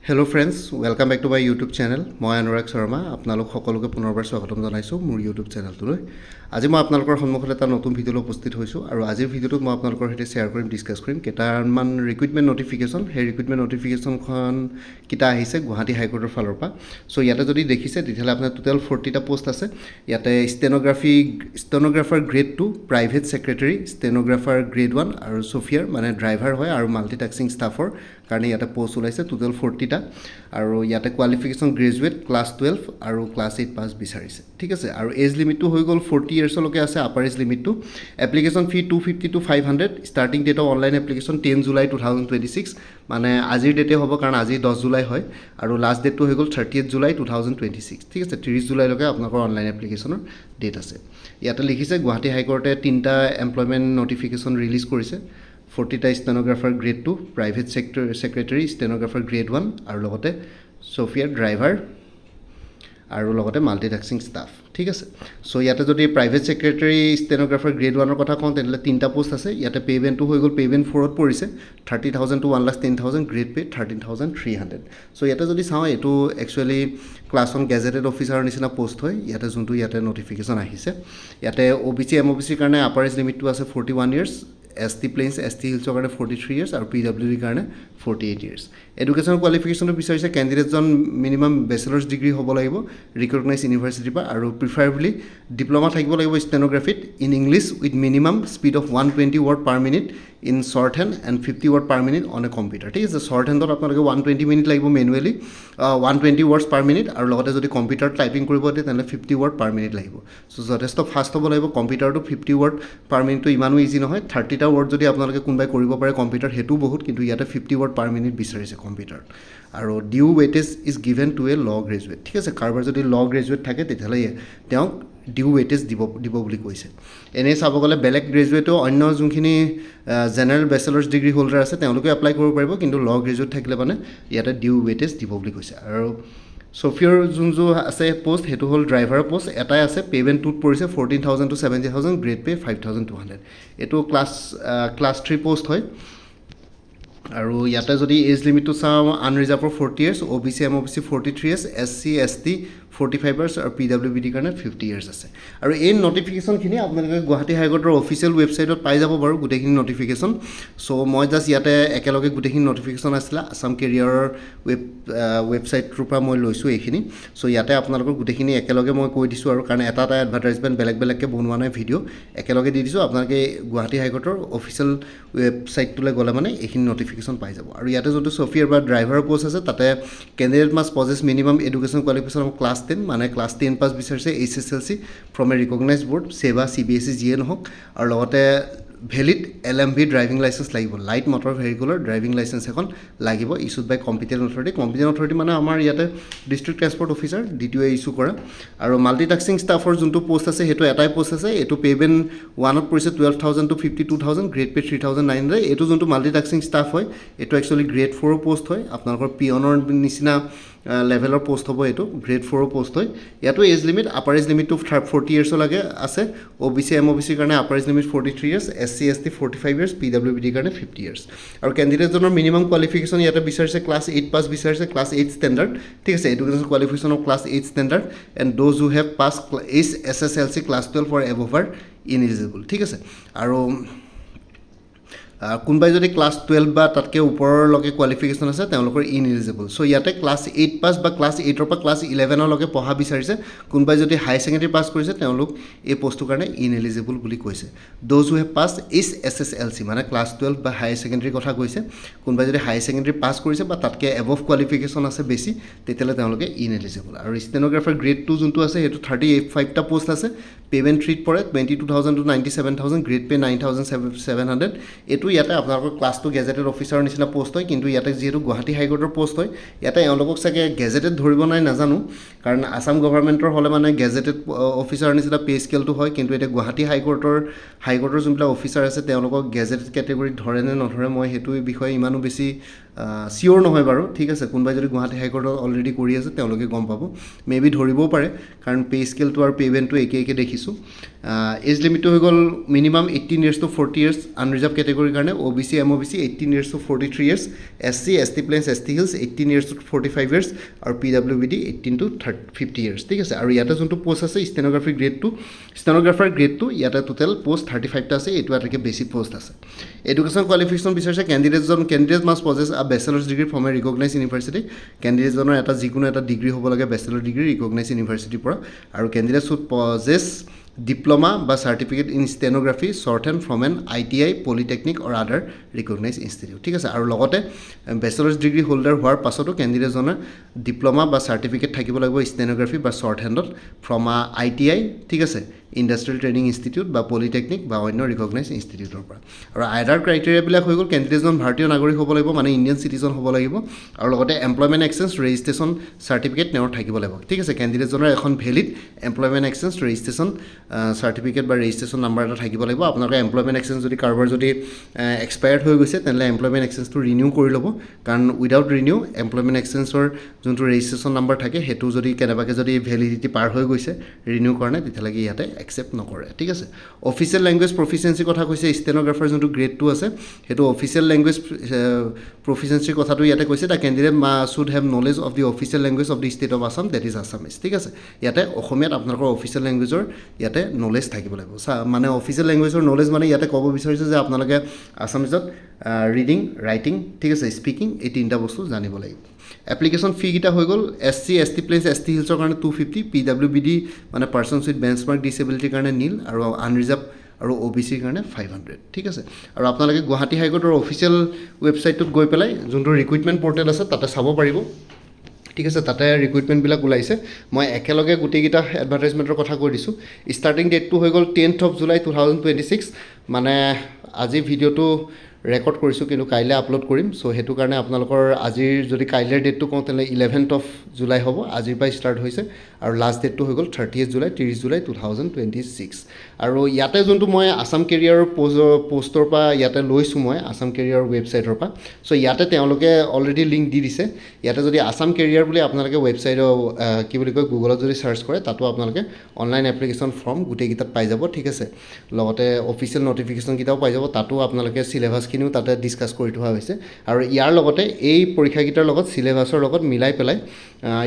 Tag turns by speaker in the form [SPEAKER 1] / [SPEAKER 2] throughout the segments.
[SPEAKER 1] Hello friends, welcome back to my YouTube channel. মই অনুৰাগ শৰ্মা আপোনালোক সকলোকে পুনৰবাৰ স্বাগতম জনাইছো মোৰ YouTube চেনেলটোলৈ। আজি মই আপোনালোকৰ সন্মুখত এটা নতুন ভিডিঅ' উপস্থিত হৈছো আৰু আজিৰ ভিডিঅ'টোত মই আপোনালোকৰ সৈতে শ্বেয়াৰ কৰিম, ডিসকাস কৰিম কেইটামান ৰিক্ৰুটমেন্ট নটিফিকেশন। সেই ৰিক্ৰুটমেন্ট নটিফিকেশনখন কিটা আহিছে গুৱাহাটী হাইকোৰ্টৰ ফালৰ পৰা। সো ইয়াতে যদি দেখিছে তেতিয়াহ'লে আপোনাৰ টোটাল 40টা পোষ্ট আছে। ইয়াতে stenographer grade 2, private secretary, stenographer grade 1 আৰু ছফিয়াৰ মানে ড্ৰাইভাৰ হয় আৰু মাল্টিটাস্কিং ষ্টাফৰ কাৰণে ইয়াতে পোষ্ট ওলাইছে টোটাল 40টা আৰু ইয়াতে কোৱালিফিকেশন গ্ৰেজুৱেট ক্লাছ 12 আৰু ক্লাছ 8 পাছ বিচাৰিছে। ঠিক আছে, আৰু এজ লিমিটটো হৈ গ'ল 40 ইয়াৰ্ছলৈকে আছে আপাৰ এজ লিমিটটো। Application fee 250 to 500। Starting date of online application 10 July 2026 মানে আজিৰ ডেটে হ'ব কাৰণ আজি 10 জুলাই হয় আৰু লাষ্ট ডেটটো হৈ গ'ল 30 জুলাই 2026। ঠিক আছে, 30 জুলাইলৈকে আপোনালোকৰ অনলাইন এপ্লিকেশ্যনৰ ডেট আছে। ইয়াতে লিখিছে গুৱাহাটী হাইকোৰ্টে 3টা এমপ্লয়মেণ্ট নটিফিকেশ্যন ৰিলিজ কৰিছে। 40টা stenographer grade 2, private secretary stenographer grade 1 আৰু লগতে ছফিয়াৰ ড্ৰাইভাৰ আৰু লগতে মাল্টিটাস্কিং ষ্টাফ। ঠিক আছে, সো ইয়াতে যদি প্ৰাইভেট সেক্ৰেটাৰী ষ্টেনোগ্ৰাফাৰ গ্ৰেড 1ৰ কথা কওঁ তেনেহ'লে 3টা পোষ্ট আছে। ইয়াতে পে'মেণ্টটো হৈ গ'ল পে'মেণ্ট 4ত পৰিছে 30,000 to 1,10,000, গ্ৰেড পে 13,300। সো ইয়াতে যদি চাওঁ এইটো একচুৱেলি ক্লাছ 1 গেজেটেড অফিচাৰৰ নিচিনা পোষ্ট হয় ইয়াতে যোনটো ইয়াতে নটিফিকেশ্যন আহিছে। ইয়াতে OBC MOBCৰ কাৰণে আপাৰ এজ লিমিটটো আছে 41 ইয়াৰ্ছ, ST প্লেইনছ ST হিলছৰ কাৰণে 43 ইয়াৰ্ছ আৰু PWDৰ কাৰণে 48 ইয়াৰ্ছ। এডুকেশ্যন কোৱালিফিকেশ্যনটো বিচাৰিছে কেণ্ডিডেটজন মিনিমাম বেচেলাৰ্ছ ডিগ্ৰী হ'ব লাগিব ৰিকগনাইজ ইউনিভাৰ্চিটিৰ পৰা আৰু প্ৰিফাৰেবলি ডিপ্ল'মা থাকিব লাগিব ষ্টেনোগ্ৰাফিত in English with minimum speed of 120 word per minute in shorthand and 50 word per minute on a computer. ঠিক আছে, শ্বৰ্ট হেণ্ডত আপোনালোকে 120 মিনিট লাগিব মেনুৱেলি, 120 ৱৰ্ডছ পাৰ মিনিট আৰু লগতে যদি কম্পিউটাৰত টাইপিং কৰিব দিয়ে তেনেহ'লে 50 ৱৰ্ড পাৰ মিনিট লাগিব। চ' যথেষ্ট ফাষ্ট হ'ব লাগিব। কম্পিউটাৰটো 50 ৱৰ্ড পাৰ মিনিটটো ইমানো ইজি নহয়। 30টা ৱৰ্ড যদি আপোনালোকে কোনোবাই কৰিব পাৰে কম্পিউটাৰ সেইটো বহুত, কিন্তু ইয়াতে 50 ৱৰ্ড পাৰ মিনিট বিচাৰিছে কম্পিউটাৰত। আৰু ডিউ ৱেইটেজ ইজ গিভেন টু এ ল গ্ৰেজুৱেট। ঠিক আছে, কাৰোবাৰ যদি ল গ্ৰেজুৱেট থাকে তেতিয়াহ'লে তেওঁক ডিউ ৱেইটেজ দিব বুলি কৈছে। এনেই চাব গ'লে বেলেগ গ্ৰেজুৱেটেও অন্য যোনখিনি জেনেৰেল বেচেলাৰ্ছ ডিগ্ৰী হোল্ডাৰ আছে তেওঁলোকে এপ্লাই কৰিব পাৰিব, কিন্তু ল গ্ৰেজুৱেট থাকিলে মানে ইয়াতে ডিউ ৱেইটেজ দিব বুলি কৈছে। আৰু ছফিয়াৰ যোনযোৰ আছে পোষ্ট সেইটো হ'ল ড্ৰাইভাৰৰ পোষ্ট, এটাই আছে। পে'মেণ্ট 2ত পৰিছে 14,000 to 70,000, গ্ৰেড পে 5,200। এইটো ক্লাছ 3 পোষ্ট হয়। আৰু ইয়াতে যদি এজ লিমিটটো চাওঁ আনৰিজাৰ্ভৰ 40 years, OBC MOBC 43 years, SC ST 45 years আৰু PWBDৰ কাৰণে 50 ইয়াৰ্ছ আছে। আৰু এই নটিফিকেশ্যনখিনি আপোনালোকে গুৱাহাটী হাইকোৰ্টৰ অফিচিয়েল ৱেবছাইটত পাই যাব বাৰু গোটেইখিনি নটিফিকেশ্যন। চ' মই জাষ্ট ইয়াতে একেলগে গোটেইখিনি নটিফিকেশ্যন আছিলে আছাম কেৰিয়াৰৰ ৱেবছাইটটোৰ পৰা মই লৈছোঁ এইখিনি। চ' ইয়াতে আপোনালোকৰ গোটেইখিনি একেলগে মই কৈ দিছোঁ আৰু কাৰণ এটা এডভাৰটাইজমেণ্ট বেলেগকৈ বনোৱা নাই, ভিডিঅ' একেলগে দি দিছোঁ। আপোনালোকে গুৱাহাটী হাইকোৰ্টৰ অফিচিয়েল ৱেবছাইটটোলৈ গ'লে মানে এইখিনি নটিফিকেশ্যন পাই যাব। আৰু ইয়াতে যোনটো ছফিয়াৰ বা ড্ৰাইভাৰৰ পোষ্ট আছে তাতে candidate must possess minimum education qualification of class 10 মানে ক্লাছ 10 পাছ বিচাৰিছে HSLC from a recognised board, SEBA CBSE যিয়ে নহওক, আৰু লগতে ভেলিড LMV ড্ৰাইভিং লাইচেঞ্চ লাগিব, লাইট মটৰ ভেহিকুলৰ ড্ৰাইভিং লাইচেঞ্চ এখন লাগিব, issued by competent authority. Competent authority মানে আমাৰ ইয়াতে ডিষ্ট্ৰিক্ট ট্ৰেন্সপৰ্ট অফিচাৰ DTOয়ে ইছ্যু কৰা। আৰু মাল্টিটাস্কিং ষ্টাফৰ যোনটো পোষ্ট আছে সেইটো এটাই পোষ্ট আছে। এইটো পে'মেণ্ট 1ত পৰিছে 12,000 to 52,000, গ্ৰেড পে 3,900। এইটো যোনটো মাল্টিটাস্কিং ষ্টাফ হয় এইটো একচুৱেলি গ্ৰেড 4 পোষ্ট হয়, আপোনালোকৰ পিয়নৰ নিচিনা লেভেলৰ পোষ্ট হ'ব। এইটো গ্ৰেড 4 পোষ্ট হয়। ইয়াতো এজ লিমিট আপাৰ এজ লিমিটটো 40 ইয়াৰ্ছলৈকে আছে। OBC MOBCৰ কাৰণে upper age limit 43 years, SC ST 45 years, PWBDৰ কাৰণে 50 ইয়াৰ্ছ। আৰু কেণ্ডিডেটজনৰ মিনিমাম কোৱালিফিকেশ্যন ইয়াতে বিচাৰিছে ক্লাছ 8 পাছ বিচাৰিছে, ক্লাছ 8 ষ্টেণ্ডাৰ্ড। ঠিক আছে, education qualification of class 8 standard and those who have pass SSLC class 12 for above are ineligible. ঠিক আছে, আৰু কোনোবাই যদি ক্লাছ 12 বা তাতকৈ ওপৰলৈকে কোৱালিফিকেশ্যন আছে তেওঁলোকৰ ইনএলিজিবল। চ' ইয়াতে ক্লাছ 8 পাছ বা ক্লাছ 8ৰ পৰা ক্লাছ 11লৈকে পঢ়া বিচাৰিছে। কোনোবাই যদি হাই ছেকেণ্ডেৰী পাছ কৰিছে তেওঁলোক এই পষ্টটোৰ কাৰণে ইনএলিজিবল বুলি কৈছে। Those who have pass SSLC মানে ক্লাছ 12 বা হাই ছেকেণ্ডেৰীৰ কথা কৈছে। কোনোবাই যদি হাই ছেকেণ্ডেৰী পাছ কৰিছে বা তাতকৈ এবভ কোৱালিফিকেশ্যন আছে বেছি তেতিয়াহ'লে তেওঁলোকে ইনএলিজিবল। আৰু ষ্টেনোগ্ৰাফাৰ গ্ৰেড 2 যোনটো আছে সেইটো 35টা পোষ্ট আছে। পে'মেণ্ট 3ত পৰে 22,000 to 97,000, গ্ৰেড পে 9,700। এইটো ইয়াতে আপোনালোকৰ ক্লাছটো গেজেটেড অফিচাৰৰ নিচিনা পোষ্ট হয়, কিন্তু ইয়াতে যিহেতু গুৱাহাটী হাইকোৰ্টৰ পোষ্ট হয় ইয়াতে এওঁলোকক চাগে গেজেটেড ধৰিব নাই নাজানো, কাৰণ আছাম গভৰ্ণমেণ্টৰ হ'লে মানে গেজেটেড অফিচাৰৰ নিচিনা পে স্কেলটো হয়, কিন্তু এতিয়া গুৱাহাটী হাইকোৰ্টৰ যোনবিলাক অফিচাৰ আছে তেওঁলোকক গেজেটেড কেটেগৰীত ধৰে নে নধৰে মই সেইটো বিষয়ে ইমানো বেছি চিয়'ৰ নহয় বাৰু। ঠিক আছে, কোনোবাই যদি গুৱাহাটী হাইকোৰ্টত অলৰেডি কৰি আছে তেওঁলোকে গম পাব, মে বি ধৰিবও পাৰে কাৰণ পে স্কেলটো আৰু পে'মেণ্টটো একে দেখিছোঁ। এজ লিমিটটো হৈ গ'ল minimum 18 years to 40 years unreserved কেটেগৰীৰ কাৰণে OBC MOBC 18 years to 43 years SC ST Plains ST Hills 18 years to 45 years আৰু PWBD 18 to 50 years ঠিক আছে আৰু ইয়াতে যোনটো পোষ্ট আছে ষ্টেনোগ্ৰাফি গ্ৰেড 2 ষ্টেনোগ্ৰাফাৰ গ্ৰেড 2 ইয়াতে টোটেল পোষ্ট 35টা আছে এইটো এটাকে বেছি পোষ্ট আছে এডুকেশ্যন কোৱালিফিকেশ্যন বিচাৰিছে candidate must possess a bachelors degree from a recognize university কেণ্ডিডেটজনৰ এটা যিকোনো এটা ডিগ্ৰী হ'ব লাগে বেচেলাৰ ডিগ্ৰী ৰিকগনাইজ ইউনিভাৰ্চিটিৰ পৰা আৰু কেণ্ডিডেট শুড পজেছ ডিপ্ল'মা বা certificate in stenography shorthand from an ITI polytechnic or other recognize institute ঠিক আছে আৰু লগতে বেচেলাৰ্ছ ডিগ্ৰী হোল্ডাৰ হোৱাৰ পাছতো কেণ্ডিডেটজনৰ ডিপ্ল'মা বা চাৰ্টিফিকেট থাকিব লাগিব ষ্টেনোগ্ৰাফি বা শ্বৰ্ট হেণ্ডত ফ্ৰম ITI ঠিক আছে ইণ্ডাষ্ট্ৰিয়েল ট্ৰেইনিং ইনষ্টিটিউট বা পলিটেকনিক বা অন্য ৰিকগনাইজ ইনষ্টিটিউটৰ পৰা আৰু আদাৰ ক্ৰাইটেৰিয়াবিলাক হৈ গ'ল কেণ্ডিডেটজন ভাৰতীয় নাগৰিক হ'ব লাগিব মানে ইণ্ডিয়ান চিটিজেন হ'ব লাগিব আৰু লগতে এমপ্লয়মেণ্ট এক্সচেঞ্জ ৰেজিষ্ট্ৰেশ্যন চাৰ্টিফিকেট তেওঁৰ থাকিব লাগিব ঠিক আছে কেণ্ডিডেটজনৰ এখন valid employment exchange registration certificate বা ৰেজিষ্ট্ৰেশ্যন নাম্বাৰ এটা থাকিব লাগিব আপোনালোকৰ এমপ্লয়মেণ্ট এক্সচেঞ্জ যদি কাৰোবাৰ যদি এক্সপায়াৰ্ড হৈ গৈছে তেনেহ'লে এমপ্লয়মেণ্ট এক্সচেঞ্জটো ৰিনিউ কৰি ল'ব কাৰণ উইদাউট ৰিনিউ এমপ্লয়মেণ্ট এক্সচেঞ্জৰ যোনটো ৰেজিষ্ট্ৰেশ্যন নাম্বাৰ থাকে সেইটো যদি কেনেবাকৈ যদি ভেলিডিটি পাৰ হৈ গৈছে ৰিনিউ কাৰণে তেতিয়ালৈকে ইয়াতে একচেপ্ট নকৰে ঠিক আছে অফিচিয়েল লেংগুৱেজ প্ৰফিচিয়েঞ্চিৰ কথা কৈছে ষ্টেনোগ্ৰাফাৰ যোনটো গ্ৰেড 2 আছে সেইটো অফিচিয়েল লেংগুৱেজ প্ৰফিচিয়েঞ্চিৰ কথাটো ইয়াতে কৈছে the candidate should have knowledge of the official language of the state of Assam that is Assamese ঠিক আছে ইয়াতে অসমীয়াত আপোনালোকৰ অফিচিয়েল লেংগুৱেজৰ ইয়াতে নলেজ থাকিব লাগিব মানে অফিচিয়েল লেংগুৱেজৰ নলেজ মানে ইয়াতে ক'ব বিচাৰিছে যে আপোনালোকে আছামিজত ৰিডিং ৰাইটিং ঠিক আছে স্পিকিং এই তিনিটা বস্তু জানিব লাগিব এপ্লিকেশ্যন ফি কেইটা হৈ গ'ল SC ST Plains ST Hillsৰ কাৰণে 250 PWBD মানে পাৰ্চনছ উইথ বেঞ্চমাৰ্ক ডিচেবিলিটিৰ কাৰণে নীল আৰু আনৰিজাৰ্ভ আৰু OBCৰ কাৰণে 500 ঠিক আছে আৰু আপোনালোকে গুৱাহাটী হাইকোৰ্টৰ অফিচিয়েল ৱেবছাইটটোত গৈ পেলাই যোনটো ৰিক্ৰুইটমেণ্ট পৰ্টেল আছে তাতে চাব পাৰিব ঠিক আছে তাতে ৰিক্ৰুইটমেণ্টবিলাক ওলাইছে মই একেলগে গোটেইকেইটা এডভাৰটাইজমেণ্টৰ কথা কৈ দিছোঁ ষ্টাৰ্টিং ডেটটো হৈ গ'ল 10th of July 2026 মানে আজি ভিডিঅ'টো ৰেকৰ্ড কৰিছোঁ কিন্তু কাইলৈ আপলোড কৰিম চ' সেইটো কাৰণে আপোনালোকৰ আজিৰ যদি কাইলৈৰ ডেটটো কওঁ তেনেহ'লে 11th of July হ'ব আজিৰ পৰা ষ্টাৰ্ট হৈছে আৰু লাষ্ট ডেটটো হৈ গ'ল 30th July 30 July 2026 আৰু ইয়াতে যোনটো মই আছাম কেৰিয়াৰৰ পষ্টৰ পৰা ইয়াতে লৈছোঁ মই আছাম কেৰিয়াৰৰ ৱেবছাইটৰ পৰা চ' ইয়াতে তেওঁলোকে অলৰেডি লিংক দি দিছে ইয়াতে যদি আছাম কেৰিয়াৰ বুলি আপোনালোকে ৱেবছাইটৰ কি বুলি কয় গুগলত যদি চাৰ্চ কৰে তাতো আপোনালোকে অনলাইন এপ্লিকেশ্যন ফৰ্ম গোটেইকেইটাত পাই যাব ঠিক আছে লগতে অফিচিয়েল নটিফিকেশ্যনকেইটাও পাই যাব তাতো আপোনালোকে চিলেবাছখিনিও তাতে ডিছকাছ কৰি থোৱা হৈছে আৰু ইয়াৰ লগতে এই পৰীক্ষাকেইটাৰ লগত চিলেবাছৰ লগত মিলাই পেলাই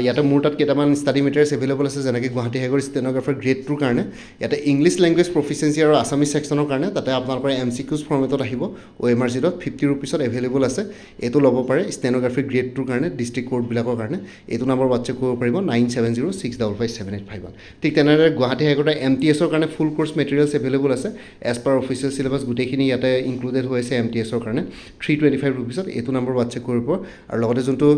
[SPEAKER 1] ইয়াতে মোৰ তাত কেইটামান ষ্টাডি মেটেৰিয়েলছ এভেইলেবল আছে যেনেকৈ গুৱাহাটী হাইকোৰ্ট ষ্টেনোগ্ৰাফাৰ গ্ৰেড 2ৰ কাৰণে ইয়াতে ইংলিছ লেংগুৱেজ প্ৰফিচিয়েঞ্চি আৰু আছামিজ ছেকশ্যনৰ কাৰণে তাতে আপোনালোকৰ MCQs ফৰ্মেটত আহিব OMR sheetত 50 rupeesত এভেইলেবল আছে এইটো ল'ব পাৰে ষ্টেনোগ্ৰাফি গ্ৰেড 2ৰ কাৰণে ডিষ্ট্ৰিক্ট কোৰ্টবিলাকৰ কাৰণে এইটো নম্বৰ হোৱাটছএপ কৰিব পাৰিব 9706557851 ঠিক তেনেদৰে গুৱাহাটী হাইকোৰ্টৰ MTSৰ কাৰণে ফুল কোৰ্চ মেটেৰিয়েলছ এভেইলেবল আছে এজ পাৰ অফিচিয়েল চিলেবাছ গোটেইখিনি ইয়াতে ইনক্লুডেড হৈ আছে MTSৰ কাৰণে 325 rupeesত এইটো নম্বৰ হোৱাটছএপ কৰিব আৰু লগতে যোনটো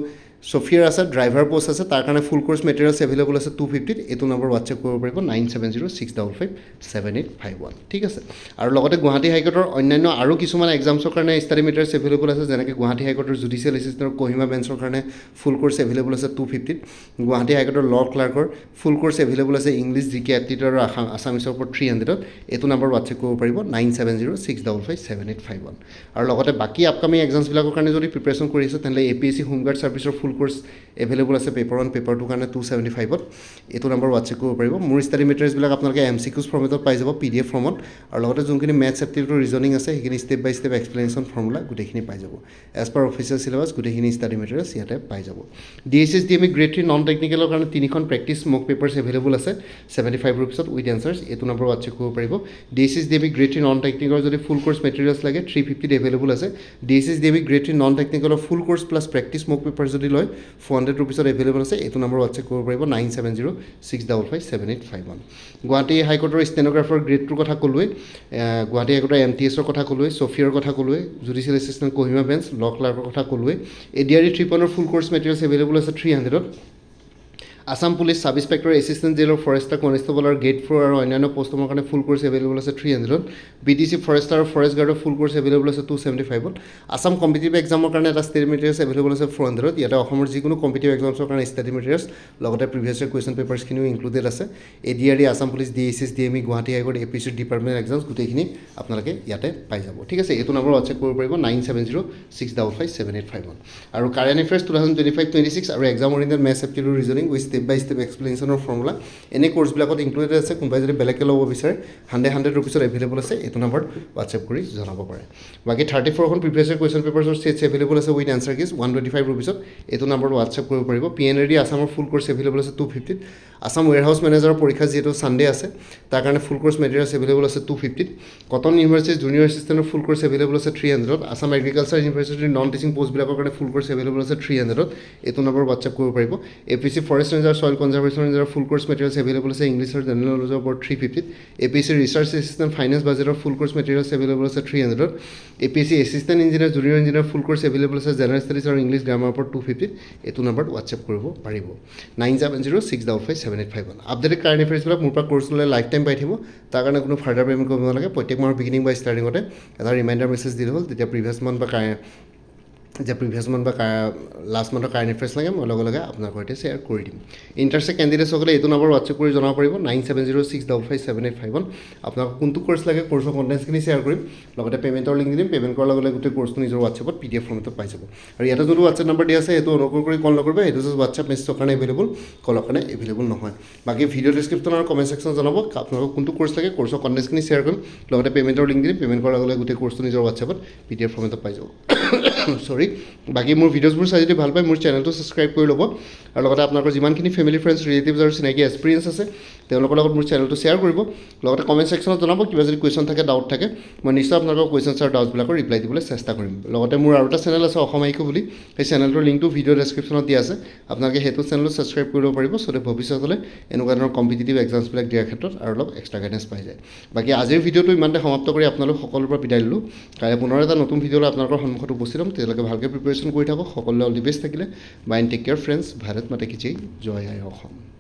[SPEAKER 1] ছফিয়াৰ আছে ড্ৰাইভাৰ পোষ্ট আছে তাৰ কাৰণে ফুল কোৰ্চ মেটেৰিয়েলছ এভেইলেবল আছে 250 এইটো নম্বৰ হোৱাটছএপ কৰিব পাৰিব 9706557851 ঠিক আছে আৰু লগতে গুৱাহাটী হাইকোৰ্টৰ অন্যান্য আৰু কিছুমান এক্সামছৰ কাৰণে ষ্টাডি মেটেৰিয়েলছ এভেইলেবল আছে যেনেকৈ গুৱাহাটী হাইকোৰ্টৰ জুডিচিয়েল এছিষ্টেণ্টৰ কহিমা বেঞ্চৰ কাৰণে ফুল কোৰ্চ এভেইলেবল আছে 250 গুৱাহাটী হাইকোৰ্টৰ ল ক্লাৰ্কৰ ফুল কোৰ্চ এভেইলেবল আছে ইংলিছ জিকে এপ্টিটিউড আৰু আছামিছৰ ওপৰত 300 এইটো নম্বৰ হোৱাটছএপ কৰিব পাৰিব 9706557851 আৰু লগতে বাকী আপকামিং এক্সামছবিলাকৰ কাৰণে যদি প্ৰিপেৰেশ্যন কৰি আছে তেনেহ'লে APSC হোমগাৰ্ড ছাৰ্ভিচৰ ফুল কোৰ্চ এভেইলেবল আছে পেপাৰ 1 পেপাৰ 2 কাৰণে 275ত এইটো নম্বৰ হোৱাটছএপ কৰিব পাৰিব মোৰ ষ্টাডি মেটেৰিয়েলছবিলাক আপোনালোকে MCQs ফৰ্মেটত পাই যাব PDF ফৰ্মত আৰু লগতে যোনখিনি মেথছ এপ্টিটিউড ৰিজনিং আছে সেইখিনি step by step explanation formula গোটেইখিনি পাই যাব এজ পাৰ অফিচিয়েল চিলেবাছ গোটেইখিনি ষ্টাডি মেটেৰিয়েলছ ইয়াতে পাই যাব DSS DME গ্ৰেড 3 নন টেকনিকেলৰ কাৰণে 3খন প্ৰেক্টিছ মক পেপাৰ্ছ এভেইলেবল আছে 75 rupeesত উইথ এনচাৰ্ছ এইটো নম্বৰ হোৱাটছএপ কৰিব পাৰিব DSS DME গ্ৰেড 3 নন টেকনিকেলৰ যদি ফুল কোৰ্চ মেটেৰিয়েলছ লাগে 350 এভেইলেবল আছে DSS DME গ্ৰেড 3 নন টেকনিকেলৰ ফুল কোৰ্চ প্লাছ প্ৰেক্টিছ মক পেপাৰ যদি লয় 400 rupeesত এভেইলেবল আছে এইটো নম্বৰ হোৱাটছএপ কৰিব পাৰিব 9706557851 গুৱাহাটী হাইকোৰ্টৰ ষ্টেনোগ্ৰাফাৰ গ্ৰেড 2ৰ কথা ক'লোৱে গুৱাহাটী হাইকোৰ্টৰ MTSৰ কথা ক'লোৱে ছফিয়াৰ কথা ক'লোৱে জুডিচিয়েল এছিষ্টেণ্ট কহিমা বেঞ্চ ল ক্লাৰ্কৰ কথা ক'লোৱে ADRE 3.0 full course materials available আছে 300ত Assam police sub inspector assistant jailer forester constable আৰু গেট 4 আৰু অন্যান্য পোষ্টৰ কাৰণে ফুল কোৰ্চ এভেইলেবল আছে 300 BTC ফৰেষ্টাৰ আৰু ফৰেষ্ট গাৰ্ডৰ ফুল কোৰ্চ এভেইলেবল আছে 275 আসাম কম্পিটিটিভ এক্সামৰ কাৰণে এটা ষ্টাডি মেটেৰিয়েলছ এভেইলেবল আছে 400 ইয়াতে অসমৰ যিকোনো কম্পিটিটিভ এক্সামছৰ কাৰণে ষ্টাডি মেটেৰিয়েলছ লগতে প্ৰিভিয়াছ ইয়াৰ কুৱেশ্যন পেপাৰ্ছখিনিও ইনক্লুডেড আছে ADRE Assam police DSS DME Guwahati high court APSC department exams গোটেইখিনি আপোনালোকে ইয়াতে পাই যাব ঠিক আছে এইটো নম্বৰ হোৱাটছএপ কৰিব পাৰিব 9706557851 আৰু কাৰেণ্ট এফেয়াৰ্ছ 2025-26 আৰু exam oriented maths aptitude reasoning with step by step এক্সপ্লেনেশ্যনৰ ফৰ্মুলা এনে কোৰ্চবিলাকত ইনক্লুডেড আছে। কোনোবাই যদি বেলেগকৈ ল'ব বিচাৰে 100 ৰুপিছত এভেইলেবল আছে। এইটো নাম্বাৰত হোৱাটছএপ কৰি জনাব পাৰে। বাকী 34খন প্ৰিভিয়াছ কুৱেশ্যন পেপাৰ্ছৰ ছেটছ এভেইলেবল আছে উইথ এনচাৰ কিজ 125 ৰুপিছত। এইটো নাম্বাৰত হোৱাটছএপ কৰিব পাৰিব। PNRD আছামৰ ফুল কোৰ্চ এভেইলেবল আছে 250। আছাম ৱেৰহাউচ মেনেজাৰৰ পৰীক্ষা যিহেতু ছানডে আছে তাৰ কাৰণে ফুল কোৰ্চ মেটেৰিয়েলছ এভেইলেবল আছে 250। কটন ইউনিভাৰ্চিটি জুনিয়ৰ এছিষ্টেণ্টৰ ফুল কোৰ্চ এভেইলেবল আছে 300। আছাম এগ্ৰিকালচাৰ ইউনিভাৰ্চিটিৰ নন টিচিং পষ্টবিলাকৰ কাৰণে ফুল কোৰ্চ এভেইলেবল আছে 300। এইটো নম্বৰ হোৱাটছএপ কৰিব পাৰিব। APC forest ranger soil conservation ranger full course materials available আছে ইংলিছ আৰু জেনেৰেল নলেজৰ ওপৰত 350। APC ৰিচাৰ্চ এছিষ্টেণ্ট ফাইনেন্স বাজেটৰ ফুল কোৰ্চ মেটেৰিয়েলছ এভেইলেবল আছে 300। APC assistant engineer junior engineer full course available আছে জেনেৰেল ষ্টাডিজ আৰু ইংলিছ গ্ৰামাৰৰ ওপৰত 250। এইটো নম্বৰত হোৱাটছএপ কৰিব পাৰিব 9706557851। আপডেটেড কাৰেণ্ট এফেয়াৰ্ছবিলাক মোৰ পৰা কোৰ্চ ল'লে লাইফ টাইম পাই থাকিব। তাৰ কাৰণে কোনো ফাৰ্ডাৰ পে'মেণ্ট কৰিব নালাগে। প্ৰত্যেক মাহৰ বিগিনিং বা ষ্টাৰ্টিঙতে এটা ৰিমাইণ্ডাৰ মেছেজ দিলে হ'ল। তেতিয়া প্ৰিভিয়াছ মান্থ বা লাষ্ট মান্থৰ কাৰেণ্ট এফেয়াৰ্ছ লাগে মই লগে লগে আপোনাৰ সৈতে শ্বেয়াৰ কৰি দিম। ইণ্টাৰেষ্টেড কেণ্ডিডেটসকলে এইটো নম্বৰ হোৱাটছএপ কৰি জনাব পাৰিব 9706557851। আপোনাক কোনটো কোৰ্চ লাগে কোৰ্চৰ কণ্টেণ্টছখিনি শ্বেয়াৰ কৰিম। লগতে পে'মেণ্টৰ লিংক দিম। পে'মেণ্ট কৰাৰ লগে লগে গোটেই কোৰ্চটো নিজৰ হোৱাটছএপত PDF ফৰ্মেটত পাই যাব। আৰু ইয়াতে যোনটো হোৱাটছএপ নম্বৰ দিয়া আছে সেইটো অনুগ্ৰহ কৰি কল নকৰিব। সেইটো জাষ্ট হোৱাটছএপ মেছেজৰ কাৰণে এভেইলেবল, কলৰ কাৰণে এভেইলেবল নহয়। বাকী ভিডিঅ' ডেছক্ৰিপশ্যন আৰু কমেণ্ট ছেকশ্যন জনাব আপোনালোকক কোনটো কোৰ্চ লাগে কোৰ্চৰ কণ্টেণ্টছখিনি শ্বেয়াৰ কৰিম। লগতে পে'মেণ্টৰ লিংক দিম। পে'মেণ্ট কৰাৰ লগে লগে গোটেই কোৰ্চটো নিজৰ হোৱাটছএপত PDF ফৰ্মেটত পাই যাব। চৰি। বাকী মোৰ ভিডিঅ'ছবোৰ চাই যদি ভাল পায় মোৰ চেনেলটো ছাবস্ক্ৰাইব কৰি ল'ব। আৰু লগতে আপোনালোকৰ যিমানখিনি ফেমিলি ফ্ৰেণ্ডছ ৰিলেটিভছ আৰু চিনাকি এক্সপিৰিয়েঞ্চ আছে তেওঁলোকৰ লগত মোৰ চেনেলটো শ্বেয়াৰ কৰিব। লগতে কমেণ্ট ছেকশ্যনত জনাব কিবা যদি কুৱেশ্যন থাকে ডাউট থাকে মই নিশ্চয় আপোনালোকৰ কুৱেশ্যনছ আৰু ডাউটছবিলাকৰ ৰিপ্লাই দিবলৈ চেষ্টা কৰিম। লগতে মোৰ আৰু এটা চেনেল আছে অসম আইকো বুলি। সেই চেনেলটোৰ লিংকটো ভিডিঅ' ডেছক্ৰিপশ্যনত দিয়া আছে। আপোনালোকে সেইটো চেনেলত ছাবস্ক্ৰাইব কৰিব পাৰিব যাতে ভৱিষ্যতলৈ এনেকুৱা ধৰণৰ কম্পিটিটিভ এক্সামছবিলাক দিয়াৰ ক্ষেত্ৰত আৰু অলপ এক্সট্ৰা গাইডেঞ্চ পাই যায়। বাকী আজিৰ ভিডিঅ'টো ইমানতে সমাপ্ত কৰি আপোনালোক সকলোৰে পৰা বিদায় দিলোঁ। কাইলৈ পুনৰ এটা নতুন ভিডিঅ'লৈ আপোনালোকৰ সন্মুখত উপস্থিত হ'ম। তেতিয়ালৈকে ভালকৈ প্ৰিপেৰেশ্যন কৰি থাকক। সকলোৱে অল দি বেষ্ট থাকিলে। Bye and take care friends. Bharat Mata কি জয়। জয় আই অসম।